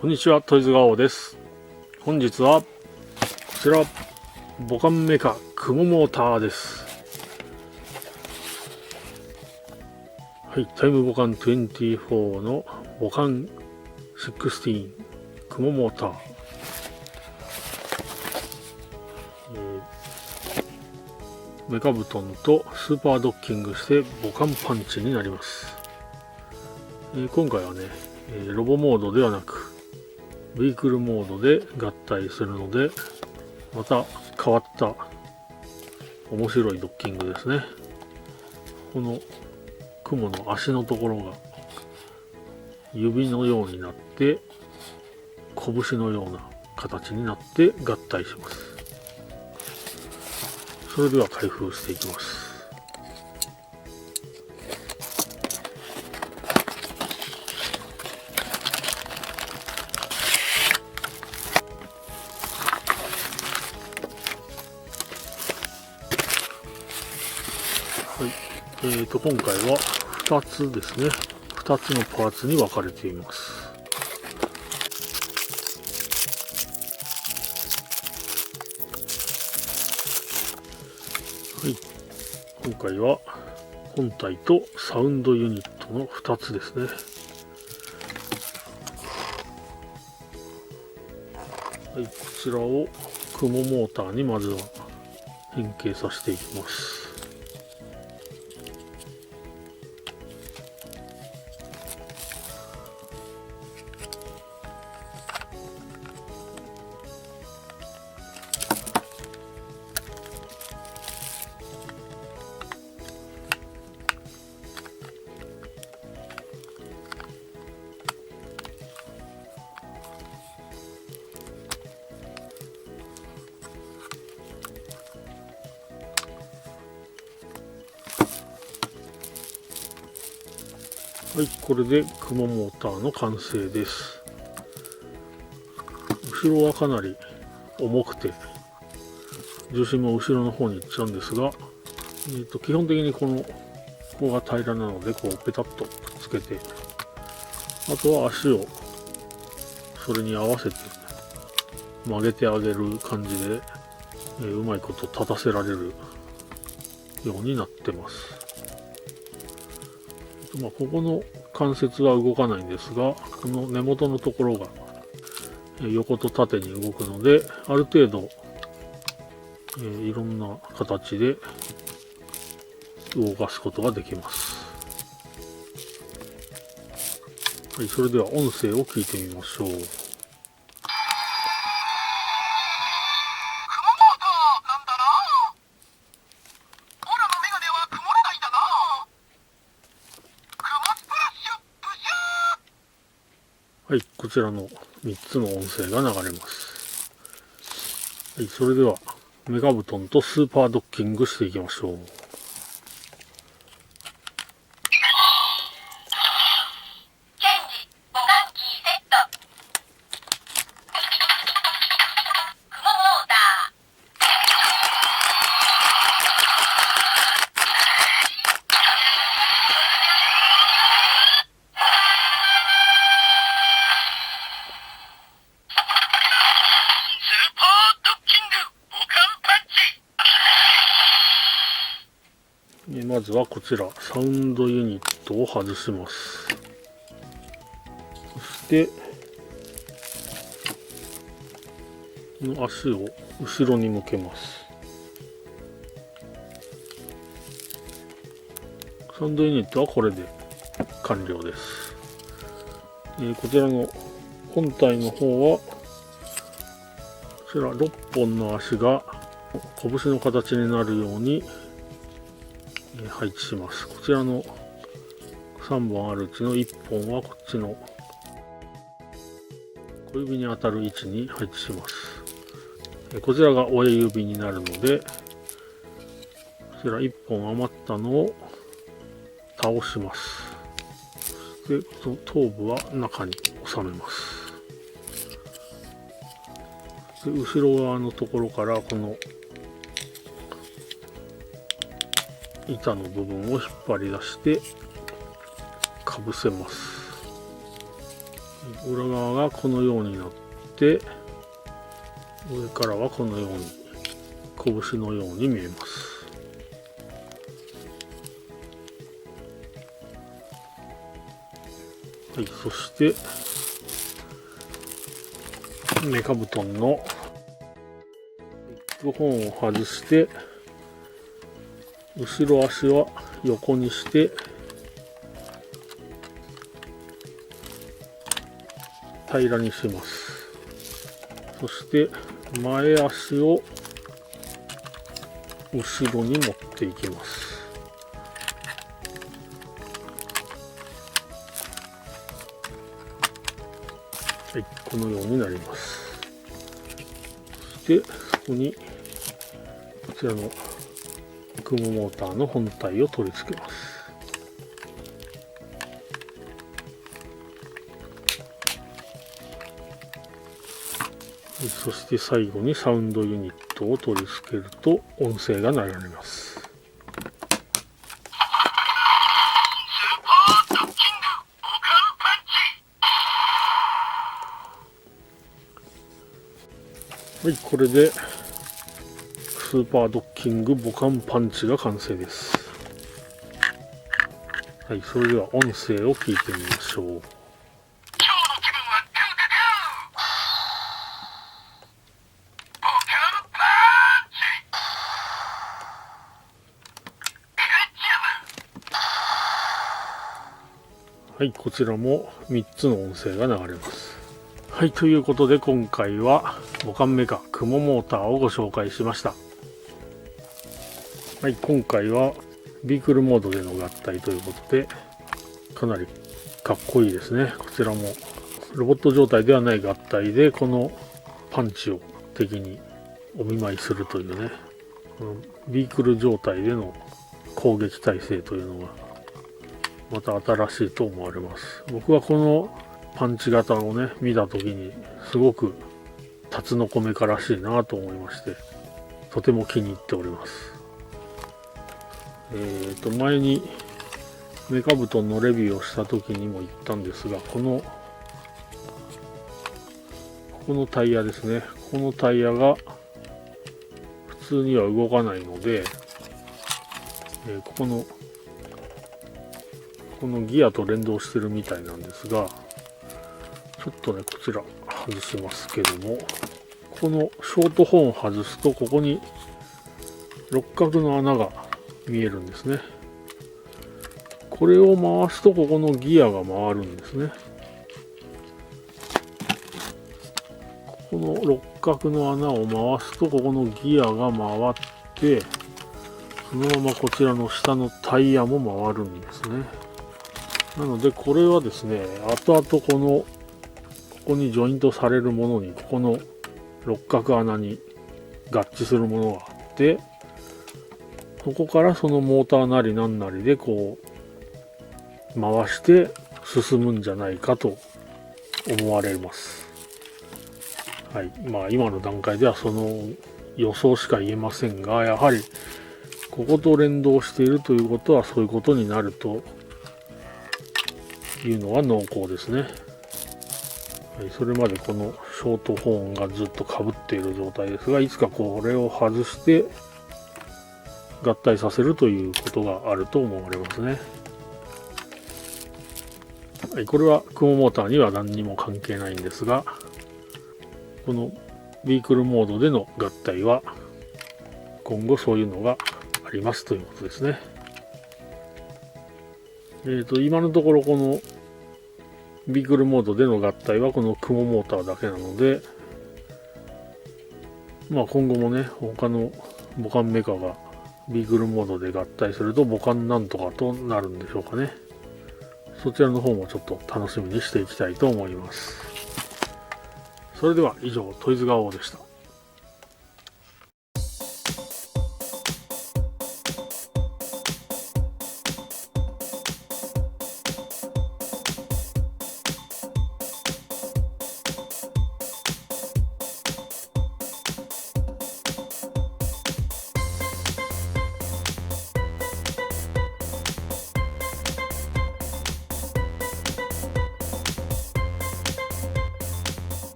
こんにちは、トイズガオです。本日はこちら母艦メカクモモーターです。はい、タイム母艦24の母艦16クモモーター、メカブトンとスーパードッキングして母艦パンチになります。今回はね、ロボモードではなくビークルモードで合体するので、また変わった面白いドッキングですね。この雲の足のところが指のようになって拳のような形になって合体します。それでは開封していきます。はい、今回は2つですね。2つのパーツに分かれています。はい、今回は本体とサウンドユニットの2つですね。はい、こちらをクモモーターにまずは変形させていきます。はい、これでクモモーターの完成です。後ろはかなり重くて重心も後ろの方に行っちゃうんですが、基本的にここが平らなのでこうペタッとくっつけて、あとは足をそれに合わせて曲げてあげる感じで、うまいこと立たせられるようになってます。ここの関節は動かないんですが、この根元のところが横と縦に動くので、ある程度、いろんな形で動かすことができます。はい、それでは音声を聞いてみましょう。はい、こちらの3つの音声が流れます。はい、それではメガブトンとスーパードッキングしていきましょう。まずはこちらサウンドユニットを外します。そしてこの足を後ろに向けます。サウンドユニットはこれで完了です。こちらの本体の方はこちら6本の足が拳の形になるように配置します。こちらの3本あるうちの1本はこっちの小指に当たる位置に配置します。こちらが親指になるので、こちら1本余ったのを倒します。で、その頭部は中に収めます。で、後ろ側のところからこの板の部分を引っ張り出してかぶせます。裏側がこのようになって、上からはこのように拳のように見えます。はい、そしてメカブトンのビッグホーンを外して、後ろ足は横にして平らにします。そして前足を後ろに持っていきます。はい、このようになります。そしてそこにこちらのクモモーターの本体を取り付けます。そして最後にサウンドユニットを取り付けると音声が流れます。はい、これでスーパードッキングボカンパンチが完成です。はい、それでは音声を聞いてみましょう。はい、こちらも3つの音声が流れます。はい、ということで今回はボカンメカクモモーターをご紹介しました。はい、今回はビークルモードでの合体ということでかなりかっこいいですね。こちらもロボット状態ではない合体でこのパンチを敵にお見舞いするというね、このビークル状態での攻撃体制というのがまた新しいと思われます。僕はこのパンチ型をね見た時にすごくタツノコメカらしいなと思いまして、とても気に入っております。前にメカブトンのレビューをした時にも言ったんですが、このタイヤですね、このタイヤが普通には動かないので、このギアと連動してるみたいなんですが、ちょっとねこちら外しますけども、このショートホーンを外すとここに六角の穴が見えるんですね。これを回すとここのギアが回るんですね。この六角の穴を回すとここのギアが回って、そのままこちらの下のタイヤも回るんですね。なのでこれはですね、後々ここにジョイントされるものに、ここの六角穴に合致するものがあって、ここからそのモーターなりなんなりでこう回して進むんじゃないかと思われます。はい、まあ今の段階ではその予想しか言えませんが、やはりここと連動しているということはそういうことになるというのは濃厚ですね。はい、それまでこのショートホーンがずっとかぶっている状態ですが、いつかこれを外して合体させるということがあると思われますね。はい、これはクモモーターには何にも関係ないんですが、このビークルモードでの合体は今後そういうのがありますということですね。今のところこのビークルモードでの合体はこのクモモーターだけなので、まあ今後もね他のボカンメカがビークルモードで合体するとボカンなんとかとなるんでしょうかね。そちらの方もちょっと楽しみにしていきたいと思います。それでは以上、トイズガオーでした。